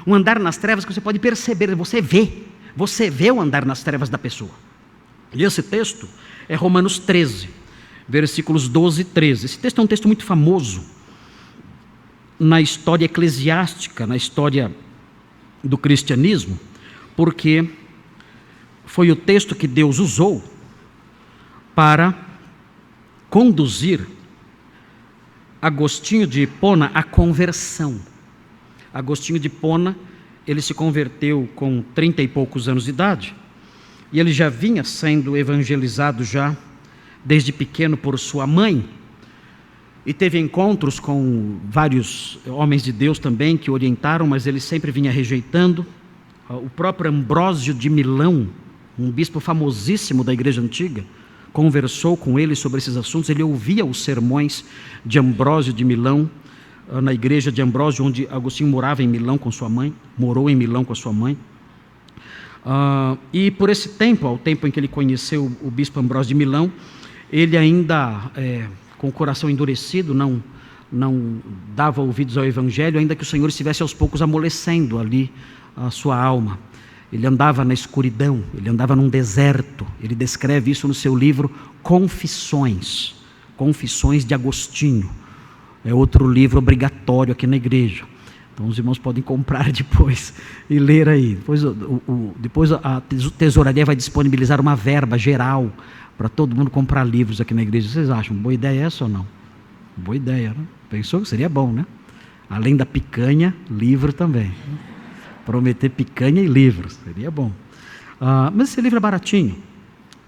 Um andar nas trevas que você pode perceber, você vê o andar nas trevas da pessoa. E esse texto é Romanos 13, versículos 12 e 13. Esse texto é um texto muito famoso na história eclesiástica, na história do cristianismo, porque foi o texto que Deus usou para conduzir Agostinho de Hipona à conversão. Agostinho de Hipona, ele se converteu com 30 e poucos anos de idade, e ele já vinha sendo evangelizado já desde pequeno por sua mãe, e teve encontros com vários homens de Deus também que orientaram, mas ele sempre vinha rejeitando. O próprio Ambrósio de Milão, um bispo famosíssimo da igreja antiga, conversou com ele sobre esses assuntos. Ele ouvia os sermões de Ambrósio de Milão, na igreja de Ambrósio, onde Agostinho morava em Milão com sua mãe, morou em Milão com a sua mãe. E por esse tempo, ao tempo em que ele conheceu o bispo Ambrósio de Milão, ele ainda, com o coração endurecido, não dava ouvidos ao evangelho, ainda que o Senhor estivesse aos poucos amolecendo ali a sua alma. Ele andava na escuridão, ele andava num deserto. Ele descreve isso no seu livro Confissões, Confissões de Agostinho. É outro livro obrigatório aqui na igreja. Então os irmãos podem comprar depois e ler aí. Depois a tesouraria vai disponibilizar uma verba geral para todo mundo comprar livros aqui na igreja. Vocês acham boa ideia essa ou não? Boa ideia, né? Pensou que seria bom, né? Além da picanha, livro também. Prometer picanha e livros, seria bom. Mas esse livro é baratinho.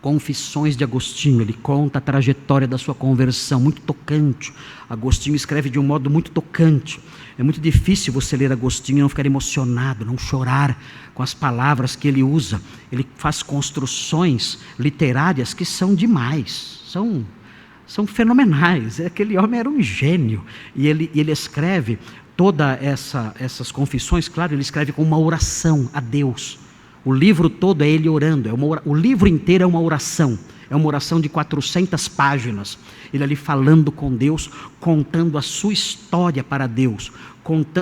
Confissões de Agostinho, ele conta a trajetória da sua conversão, muito tocante. Agostinho escreve de um modo muito tocante. É muito difícil você ler Agostinho e não ficar emocionado, não chorar com as palavras que ele usa. Ele faz construções literárias que são demais, são fenomenais. Aquele homem era um gênio. E ele escreve todas essas confissões, claro, ele escreve com uma oração a Deus. O livro todo é ele orando, o livro inteiro é uma oração de 400 páginas, ele ali falando com Deus, contando a sua história para Deus,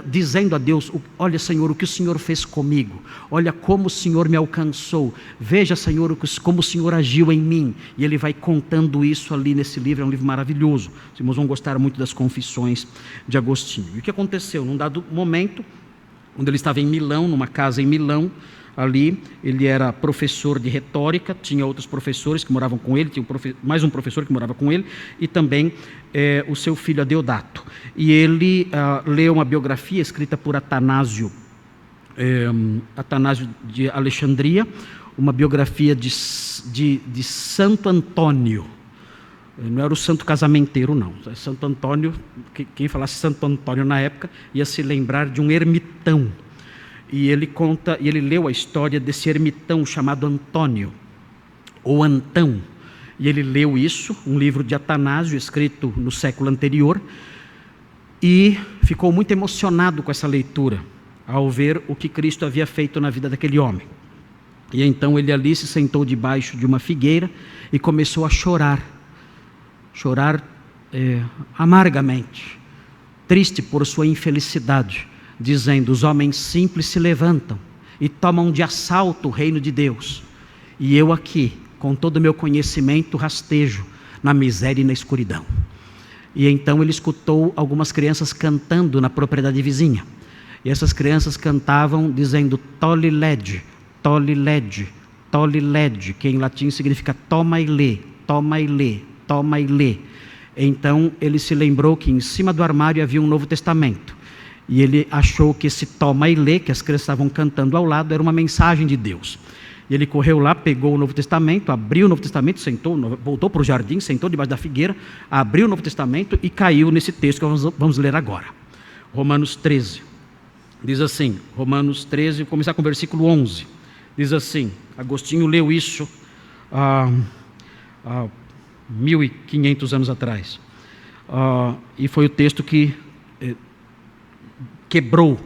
dizendo a Deus: olha, Senhor, o que o Senhor fez comigo, olha como o Senhor me alcançou, veja, Senhor, como o Senhor agiu em mim. E ele vai contando isso ali nesse livro. É um livro maravilhoso. Os irmãos vão gostar muito das Confissões de Agostinho. E o que aconteceu? Num dado momento, quando ele estava em Milão, numa casa em Milão, ali ele era professor de retórica, tinha outros professores que moravam com ele, tinha mais um professor que morava com ele, e também o seu filho Adeodato. E ele leu uma biografia escrita por Atanásio de Alexandria, uma biografia de Santo Antônio. Não era o santo casamenteiro, não. Santo Antônio, quem falasse Santo Antônio na época ia se lembrar de um ermitão. E ele leu a história desse ermitão chamado Antônio, ou Antão. E ele leu isso, um livro de Atanásio, escrito no século anterior, e ficou muito emocionado com essa leitura, ao ver o que Cristo havia feito na vida daquele homem. E então ele ali se sentou debaixo de uma figueira e começou a chorar amargamente, triste por sua infelicidade, dizendo: os homens simples se levantam e tomam de assalto o reino de Deus, e eu aqui, com todo o meu conhecimento, rastejo na miséria e na escuridão. E então ele escutou algumas crianças cantando na propriedade vizinha, e essas crianças cantavam dizendo: toli lede, toli lede, toli lede, que em latim significa toma e lê, toma e lê, toma e lê. Então ele se lembrou que em cima do armário havia um Novo Testamento, e ele achou que esse toma e lê, que as crianças estavam cantando ao lado, era uma mensagem de Deus. E ele correu lá, pegou o Novo Testamento, abriu o Novo Testamento, sentou, voltou para o jardim, sentou debaixo da figueira, abriu o Novo Testamento e caiu nesse texto que vamos ler agora. Romanos 13. Diz assim, Romanos 13, vou começar com o versículo 11. Diz assim, Agostinho leu isso há 1500 anos atrás. E foi o texto que quebrou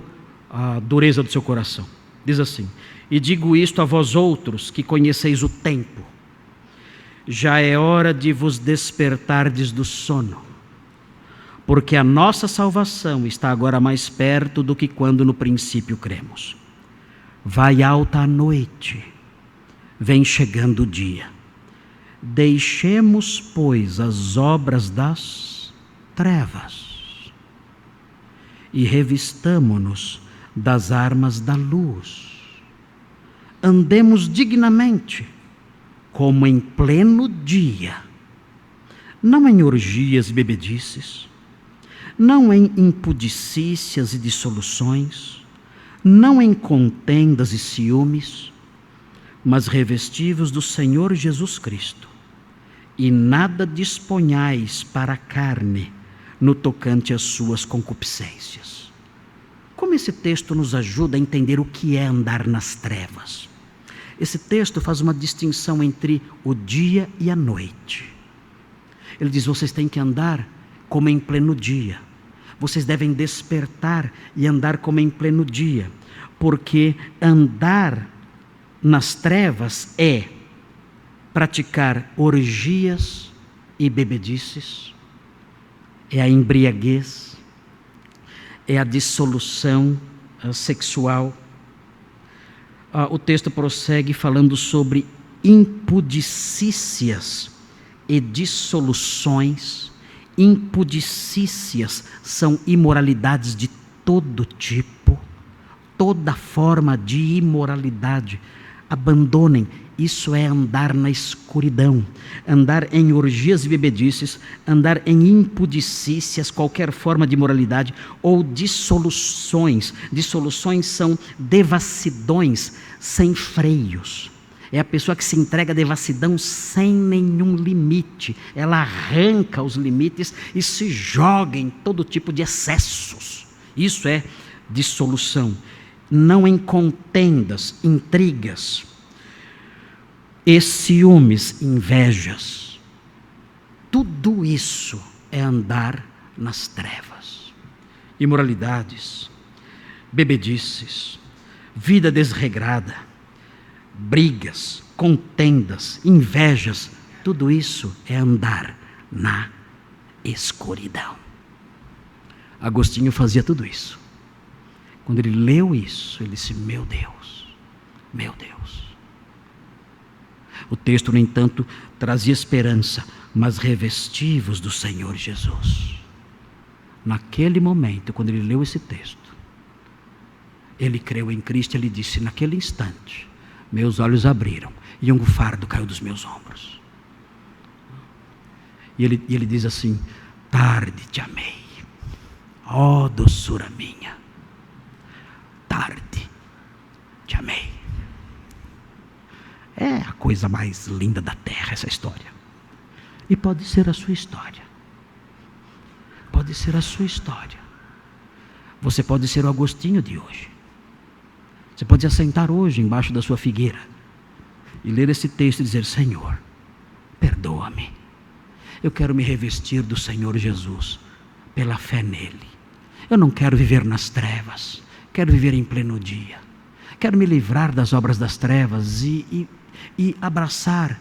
a dureza do seu coração. Diz assim: e digo isto a vós outros que conheceis o tempo, já é hora de vos despertardes do sono, porque a nossa salvação está agora mais perto do que quando no princípio cremos. Vai alta a noite, vem chegando o dia. Deixemos, pois, as obras das trevas e revistamo-nos das armas da luz. Andemos dignamente, como em pleno dia, não em orgias e bebedices, não em impudicícias e dissoluções, não em contendas e ciúmes, mas revestivos do Senhor Jesus Cristo, e nada disponhais para a carne no tocante às suas concupiscências. Como esse texto nos ajuda a entender o que é andar nas trevas? Esse texto faz uma distinção entre o dia e a noite. Ele diz: vocês têm que andar como em pleno dia. Vocês devem despertar e andar como em pleno dia, porque andar nas trevas é praticar orgias e bebedices, é a embriaguez, é a dissolução sexual. O texto prossegue falando sobre impudicícias e dissoluções. Impudicícias são imoralidades de todo tipo, toda forma de imoralidade. Abandonem, isso é andar na escuridão, andar em orgias e bebedices, andar em impudicícias, qualquer forma de imoralidade, ou dissoluções. Dissoluções são devassidões sem freios. É a pessoa que se entrega à devassidão sem nenhum limite. Ela arranca os limites e se joga em todo tipo de excessos. Isso é dissolução. Não em contendas, intrigas, e ciúmes, invejas. Tudo isso é andar nas trevas. Imoralidades, bebedices, vida desregrada, brigas, contendas, invejas, tudo isso é andar na escuridão. Agostinho fazia tudo isso. Quando ele leu isso, ele disse: meu Deus, meu Deus. O texto, no entanto, trazia esperança, mas revestivos do Senhor Jesus. Naquele momento, quando ele leu esse texto, ele creu em Cristo. Ele disse: naquele instante, meus olhos abriram e um fardo caiu dos meus ombros. E ele diz assim: tarde te amei, ó doçura minha, tarde te amei. É a coisa mais linda da terra essa história. E pode ser a sua história. Pode ser a sua história. Você pode ser o Agostinho de hoje. Você pode assentar hoje embaixo da sua figueira e ler esse texto e dizer: Senhor, perdoa-me. Eu quero me revestir do Senhor Jesus pela fé nele. Eu não quero viver nas trevas, quero viver em pleno dia. Quero me livrar das obras das trevas e abraçar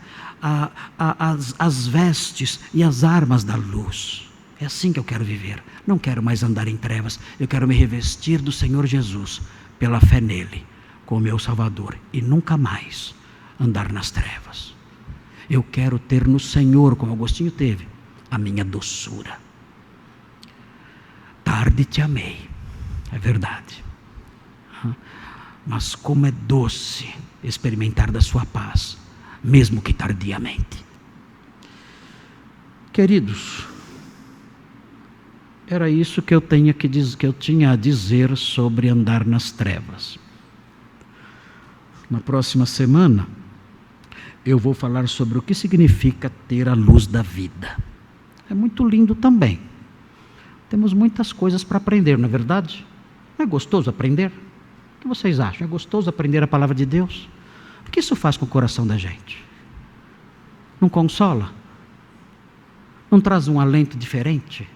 as vestes e as armas da luz. É assim que eu quero viver. Não quero mais andar em trevas. Eu quero me revestir do Senhor Jesus pela fé nele, como meu Salvador, e nunca mais andar nas trevas. Eu quero ter no Senhor, como Agostinho teve, a minha doçura. Tarde te amei, é verdade. Mas como é doce experimentar da sua paz, mesmo que tardiamente. Queridos, era isso que eu tinha a dizer sobre andar nas trevas. Na próxima semana, eu vou falar sobre o que significa ter a luz da vida. É muito lindo também. Temos muitas coisas para aprender, não é verdade? Não é gostoso aprender? O que vocês acham? É gostoso aprender a palavra de Deus? O que isso faz com o coração da gente? Não consola? Não traz um alento diferente?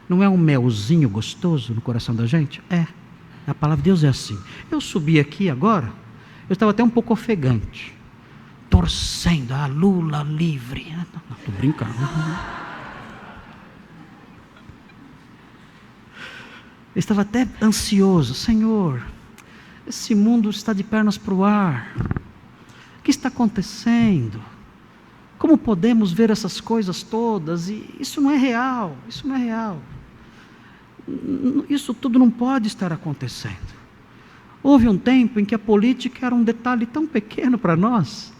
Não é um melzinho gostoso no coração da gente? É. A palavra de Deus é assim. Eu subi aqui agora, eu estava até um pouco ofegante, torcendo, Lula livre. Não, estou brincando. Eu estava até ansioso. Senhor, esse mundo está de pernas para o ar. O que está acontecendo? Como podemos ver essas coisas todas? E isso não é real, isso não é real. Isso tudo não pode estar acontecendo. Houve um tempo em que a política era um detalhe tão pequeno para nós.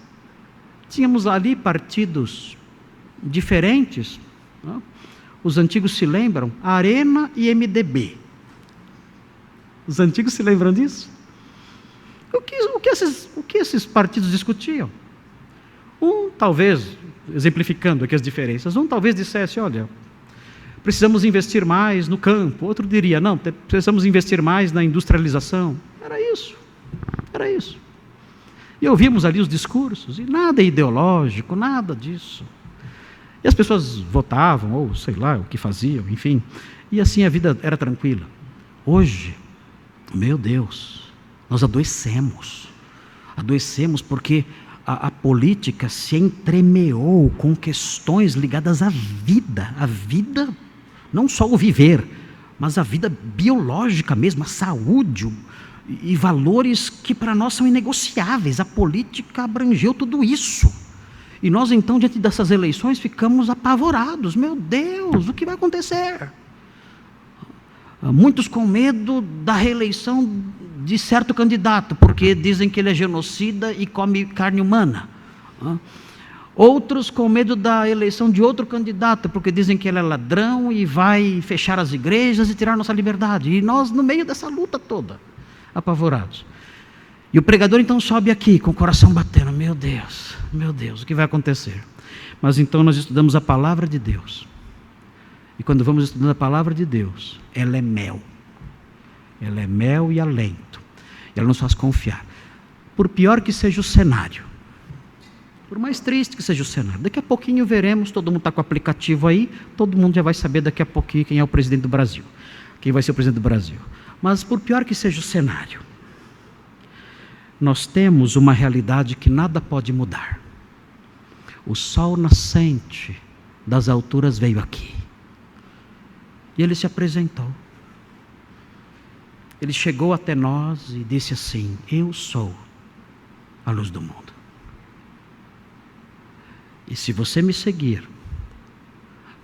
Tínhamos ali partidos diferentes, não? Os antigos se lembram, Arena e MDB. Os antigos se lembram disso? O que esses partidos discutiam? Um, talvez, exemplificando aqui as diferenças, talvez dissesse, olha, precisamos investir mais no campo. Outro diria, não, precisamos investir mais na industrialização. Era isso. E ouvimos ali os discursos, e nada ideológico, nada disso. E as pessoas votavam, ou sei lá, o que faziam, enfim. E assim a vida era tranquila. Hoje, meu Deus, nós adoecemos. Adoecemos porque a política se entremeou com questões ligadas à vida. A vida, não só o viver, mas a vida biológica mesmo, a saúde e valores que para nós são inegociáveis. A política abrangeu tudo isso. E nós então, diante dessas eleições, ficamos apavorados. Meu Deus, o que vai acontecer? Muitos com medo da reeleição de certo candidato, porque dizem que ele é genocida e come carne humana. Outros com medo da eleição de outro candidato, porque dizem que ele é ladrão e vai fechar as igrejas e tirar nossa liberdade. E nós, no meio dessa luta toda, apavorados. E o pregador então sobe aqui, com o coração batendo. Meu Deus, o que vai acontecer? Mas então nós estudamos a palavra de Deus. E quando vamos estudando a palavra de Deus, ela é mel. Ela é mel e alento. Ela nos faz confiar. Por pior que seja o cenário, por mais triste que seja o cenário, daqui a pouquinho veremos, todo mundo está com o aplicativo aí, todo mundo já vai saber daqui a pouquinho quem é o presidente do Brasil, quem vai ser o presidente do Brasil. Mas por pior que seja o cenário, nós temos uma realidade que nada pode mudar. O sol nascente das alturas veio aqui. E ele se apresentou. Ele chegou até nós e disse assim: eu sou a luz do mundo. E se você me seguir,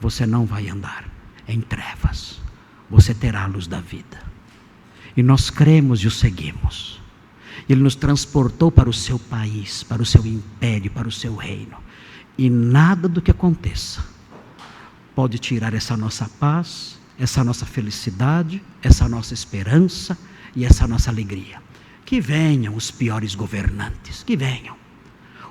você não vai andar em trevas. Você terá a luz da vida. E nós cremos e o seguimos. Ele nos transportou para o seu país, para o seu império, para o seu reino. E nada do que aconteça pode tirar essa nossa paz, essa nossa felicidade, essa nossa esperança e essa nossa alegria. Que venham os piores governantes, que venham.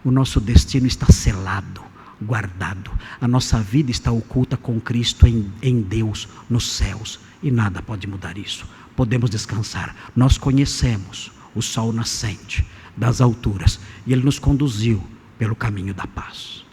O nosso destino está selado, guardado. A nossa vida está oculta com Cristo em Deus, nos céus. E nada pode mudar isso. Podemos descansar. Nós conhecemos o sol nascente das alturas. E Ele nos conduziu pelo caminho da paz.